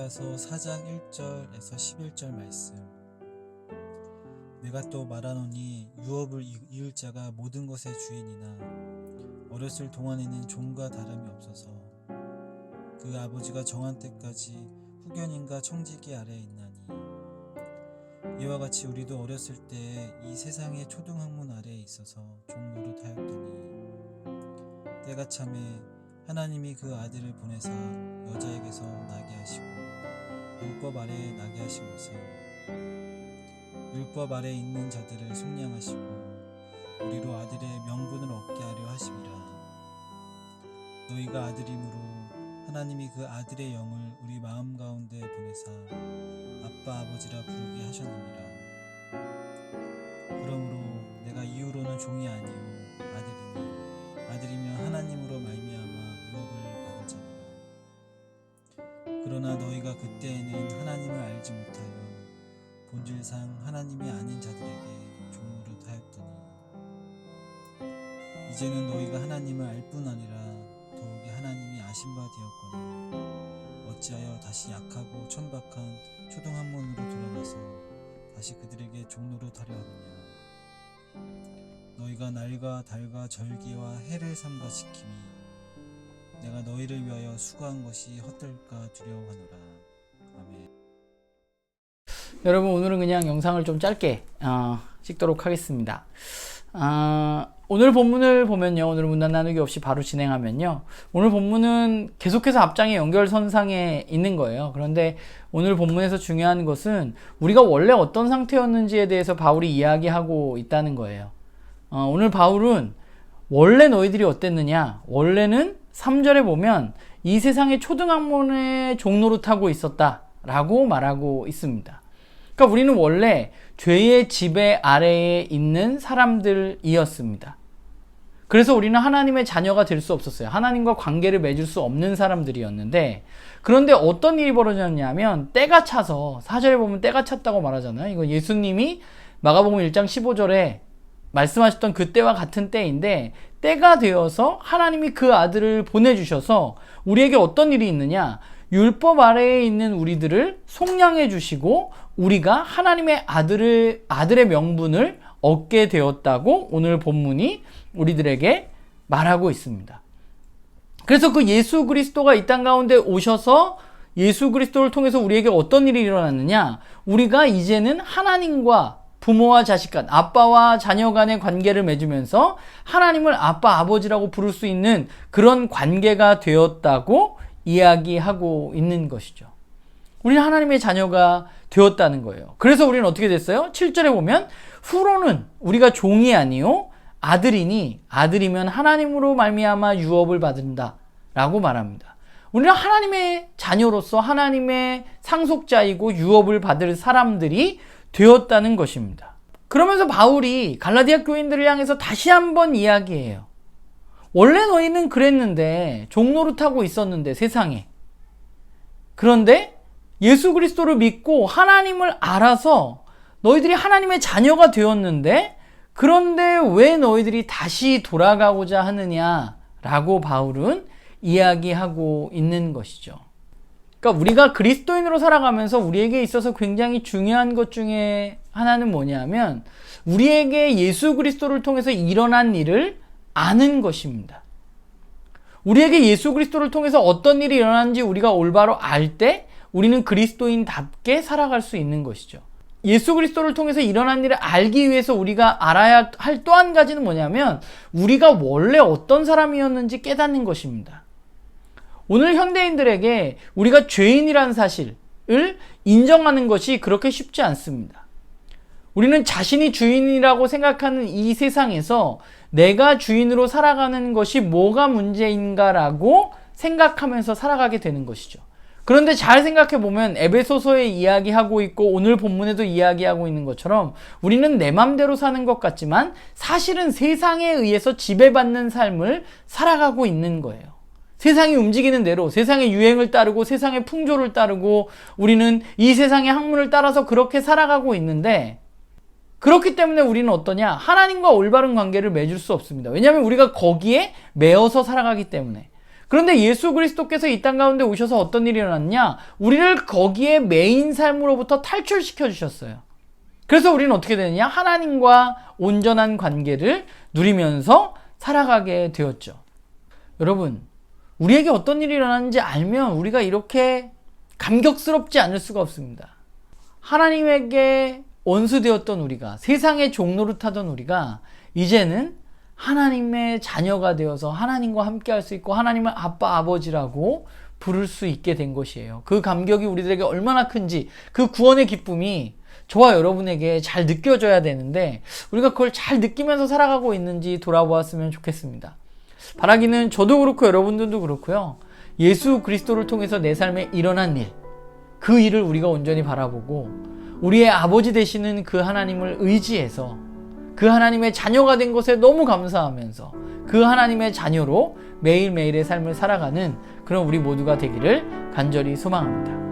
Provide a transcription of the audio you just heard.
갈라디아서 4장 1절에서 11절 말씀. 내가 또 말하노니 유업을 이을 자가 모든 것의 주인이나 어렸을 동안에는 종과 다름이 없어서 그 아버지가 정한 때까지 후견인과 청지기 아래에 있나니, 이와 같이 우리도 어렸을 때에 이 세상의 초등학문 아래에 있어서 종 노릇하였더니 때가 참에 하나님이 그 아들을 보내사 여자에게서 나게 하시고 율법 아래에 나게 하신 것은 율법 아래에 있는 자들을 속량하시고 우리로 아들의 명분을 얻게 하려 하심이라. 너희가 아들임으로 하나님이 그 아들의 영을 우리 마음 가운데 보내사 아빠 아버지라 부르게 하셨느니라. 그러므로 내가 이후로는 종이 아니요 아들이니 아들이면 하나님으로 말미암아 유업을 받을 자니라. 그러나 너희가 그때에는 하나님을 알지 못하여 본질상 하나님이 아닌 자들에게 종노릇하였더니 이제는 너희가 하나님을 알 뿐 아니라 더욱이 하나님이 아신 바 되었거늘 어찌하여 다시 약하고 천박한 초등학문으로 돌아가서 다시 그들에게 종노릇하려 하느냐. 너희가 날과 달과 절기와 해를 삼가 지킴이 내가 너희를 위하여 수고한 것이 헛될까 두려워하노라. 아멘. 여러분, 오늘은 그냥 영상을 좀 짧게 찍도록 하겠습니다. 오늘 본문을 보면요, 오늘 문단 나누기 없이 바로 진행하면요, 오늘 본문은 계속해서 앞장의 연결선상에 있는 거예요. 그런데 오늘 본문에서 중요한 것은 우리가 원래 어떤 상태였는지에 대해서 바울이 이야기하고 있다는 거예요. 오늘 바울은 원래 너희들이 어땠느냐, 원래는 3절에 보면 이 세상의 초등학문에 종노릇하고 있었다 라고 말하고 있습니다. 그러니까 우리는 원래 죄의 지배 아래에 있는 사람들이었습니다. 그래서 우리는 하나님의 자녀가 될 수 없었어요. 하나님과 관계를 맺을 수 없는 사람들이었는데, 그런데 어떤 일이 벌어졌냐면 때가 차서, 4절에 보면 때가 찼다고 말하잖아요. 이거 예수님이 마가복음 1장 15절에 말씀하셨던 그때와 같은 때인데, 때가 되어서 하나님이 그 아들을 보내주셔서 우리에게 어떤 일이 있느냐, 율법 아래에 있는 우리들을 속량해 주시고 우리가 하나님의 아들의 명분을 얻게 되었다고 오늘 본문이 우리들에게 말하고 있습니다. 그래서 그 예수 그리스도가 이 땅 가운데 오셔서 예수 그리스도를 통해서 우리에게 어떤 일이 일어났느냐, 우리가 이제는 하나님과 부모와 자식 간, 아빠와 자녀 간의 관계를 맺으면서 하나님을 아빠, 아버지라고 부를 수 있는 그런 관계가 되었다고 이야기하고 있는 것이죠. 우리는 하나님의 자녀가 되었다는 거예요. 그래서 우리는 어떻게 됐어요? 7절에 보면 후로는 우리가 종이 아니요 아들이니 아들이면 하나님으로 말미암아 유업을 받는다 라고 말합니다. 우리는 하나님의 자녀로서 하나님의 상속자이고 유업을 받을 사람들이 되었다는 것입니다. 그러면서 바울이 갈라디아 교인들을 향해서 다시 한번 이야기해요. 원래 너희는 그랬는데, 종노릇하고 있었는데 세상에. 그런데 예수 그리스도를 믿고 하나님을 알아서 너희들이 하나님의 자녀가 되었는데, 그런데 왜 너희들이 다시 돌아가고자 하느냐라고 바울은 이야기하고 있는 것이죠. 그러니까 우리가 그리스도인으로 살아가면서 우리에게 있어서 굉장히 중요한 것 중에 하나는 뭐냐면, 우리에게 예수 그리스도를 통해서 일어난 일을 아는 것입니다. 우리에게 예수 그리스도를 통해서 어떤 일이 일어나는지 우리가 올바로 알 때 우리는 그리스도인답게 살아갈 수 있는 것이죠. 예수 그리스도를 통해서 일어난 일을 알기 위해서 우리가 알아야 할 또 한 가지는 뭐냐면, 우리가 원래 어떤 사람이었는지 깨닫는 것입니다. 오늘 현대인들에게 우리가 죄인이라는 사실을 인정하는 것이 그렇게 쉽지 않습니다. 우리는 자신이 주인이라고 생각하는 이 세상에서 내가 주인으로 살아가는 것이 뭐가 문제인가라고 생각하면서 살아가게 되는 것이죠. 그런데 잘 생각해보면 에베소서에 이야기하고 있고 오늘 본문에도 이야기하고 있는 것처럼 우리는 내 맘대로 사는 것 같지만 사실은 세상에 의해서 지배받는 삶을 살아가고 있는 거예요. 세상이 움직이는 대로 세상의 유행을 따르고 세상의 풍조를 따르고 우리는 이 세상의 학문을 따라서 그렇게 살아가고 있는데, 그렇기 때문에 우리는 어떠냐? 하나님과 올바른 관계를 맺을 수 없습니다. 왜냐하면 우리가 거기에 매어서 살아가기 때문에. 그런데 예수 그리스도께서 이 땅 가운데 오셔서 어떤 일이 일어났냐? 우리를 거기에 매인 삶으로부터 탈출시켜 주셨어요. 그래서 우리는 어떻게 되느냐? 하나님과 온전한 관계를 누리면서 살아가게 되었죠. 여러분, 우리에게 어떤 일이 일어나는지 알면 우리가 이렇게 감격스럽지 않을 수가 없습니다. 하나님에게 원수되었던 우리가, 세상의 종노릇하던 우리가 이제는 하나님의 자녀가 되어서 하나님과 함께 할 수 있고 하나님을 아빠, 아버지라고 부를 수 있게 된 것이에요. 그 감격이 우리들에게 얼마나 큰지, 그 구원의 기쁨이 저와 여러분에게 잘 느껴져야 되는데 우리가 그걸 잘 느끼면서 살아가고 있는지 돌아보았으면 좋겠습니다. 바라기는 저도 그렇고 여러분들도 그렇고요. 예수 그리스도를 통해서 내 삶에 일어난 일, 그 일을 우리가 온전히 바라보고 우리의 아버지 되시는 그 하나님을 의지해서 그 하나님의 자녀가 된 것에 너무 감사하면서 그 하나님의 자녀로 매일매일의 삶을 살아가는 그런 우리 모두가 되기를 간절히 소망합니다.